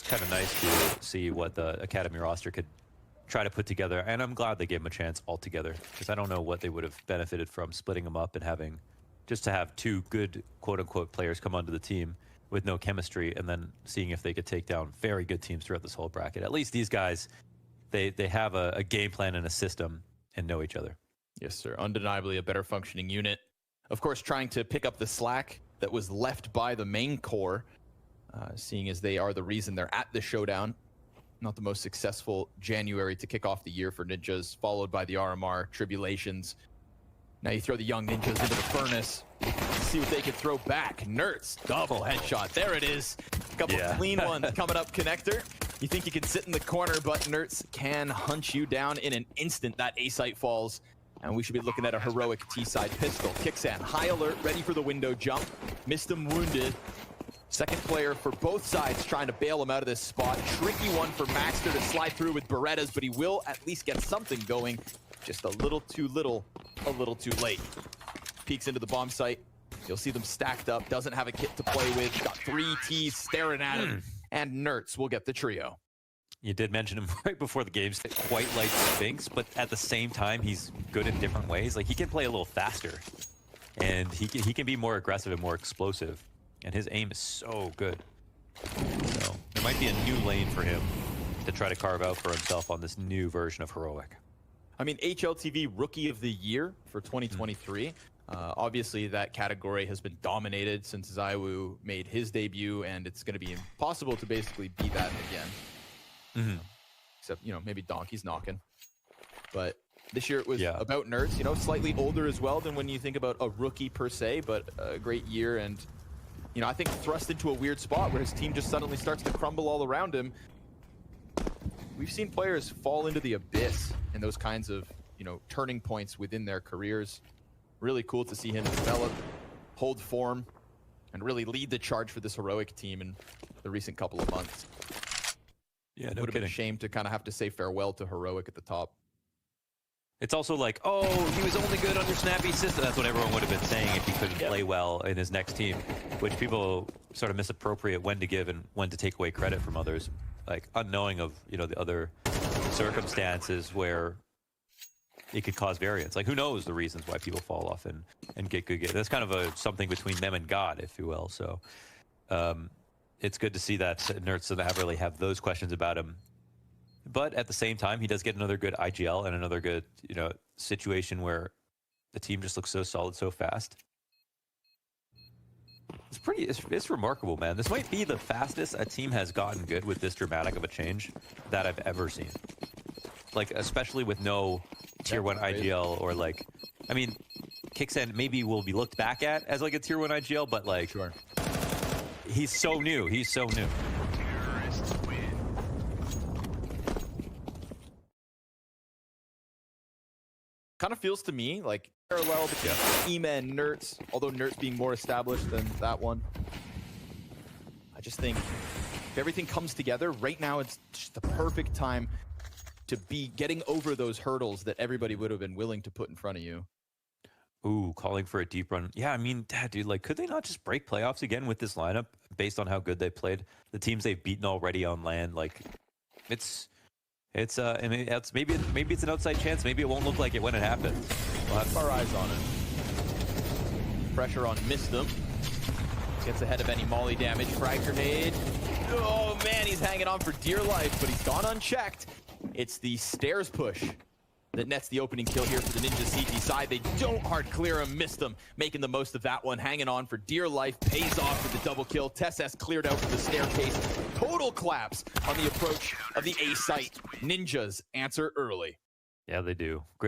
kind of nice to see what the Academy roster could try to put together. And I'm glad they gave him a chance altogether, because I don't know what they would have benefited from splitting them up and having just to have two good quote-unquote players come onto the team with no chemistry, and then seeing if they could take down very good teams throughout this whole bracket. At least these guys, they have a game plan and a system and know each other. Yes, sir. Undeniably a better functioning unit. Of course, trying to pick up the slack that was left by the main core, seeing as they are the reason they're at the showdown. Not the most successful January to kick off the year for Ninjas, followed by the RMR tribulations. Now you throw the young Ninjas into the furnace. See what they can throw back. Nerts, double headshot. There it is. Couple clean ones coming up, Connector. You think you can sit in the corner, but Nerts can hunt you down in an instant. That A-site falls, and we should be looking at a heroic T-side pistol. Kixan, high alert, ready for the window jump. Missed him wounded. Second player for both sides trying to bail him out of this spot. Tricky one for Maxter to slide through with Berettas, but he will at least get something going. Just a little too little, a little too late. Peeks into the bomb site. You'll see them stacked up. Doesn't have a kit to play with. Got 3 Ts staring at him. And Nerts will get the trio. You did mention him right before the game. Quite like Sphinx, but at the same time, he's good in different ways. Like, he can play a little faster, and he can be more aggressive and more explosive. And his aim is so good. So there might be a new lane for him to try to carve out for himself on this new version of Heroic. I mean, HLTV Rookie of the Year for 2023. Obviously, that category has been dominated since Zaiwu made his debut, and it's going to be impossible to basically beat that again. Except, you know, maybe Donkey's knocking. But this year it was about Nerds, you know, slightly older as well than when you think about a rookie per se, but a great year. And, you know, I think thrust into a weird spot where his team just suddenly starts to crumble all around him. We've seen players fall into the abyss in those kinds of, you know, turning points within their careers. Really cool to see him develop, hold form, and really lead the charge for this Heroic team in the recent couple of months. Yeah, It would have been a shame to kind of have to say farewell to Heroic at the top. It's also like, oh, he was only good under Snappy system. That's what everyone would have been saying if he couldn't play well in his next team, which people sort of misappropriate when to give and when to take away credit from others, like unknowing of, you know, the other circumstances where it could cause variance. Like, who knows the reasons why people fall off and get good. That's kind of something between them and God, if you will. So it's good to see that Nerds doesn't really have those questions about him. But at the same time, he does get another good IGL and another good, you know, situation where the team just looks so solid so fast. It's remarkable, man. This might be the fastest a team has gotten good with this dramatic of a change that I've ever seen. Like, especially with no tier 1 IGL or like, I mean, Kixan maybe will be looked back at as like a tier 1 IGL, but like, he's so new. He's so new. Kind of feels to me like parallel between Ema and Nerts, although Nerts being more established than that one. I just think if everything comes together, right now it's just the perfect time to be getting over those hurdles that everybody would have been willing to put in front of you. Ooh, calling for a deep run. Yeah, I mean, dude, like, could they not just break playoffs again with this lineup based on how good they played? The teams they've beaten already on land, like, I mean, maybe it's an outside chance. Maybe it won't look like it when it happens. We'll have our eyes on it. Pressure on Mistem. Gets ahead of any molly damage. Frag grenade. Oh man, he's hanging on for dear life, but he's gone unchecked. It's the stairs push that nets the opening kill here for the Ninja CT side. They don't hard clear him. Mistem making the most of that one. Hanging on for dear life. Pays off with the double kill. Tess cleared out for the staircase. Total collapse on the approach of the A site. Ninjas answer early. Yeah, they do. Great.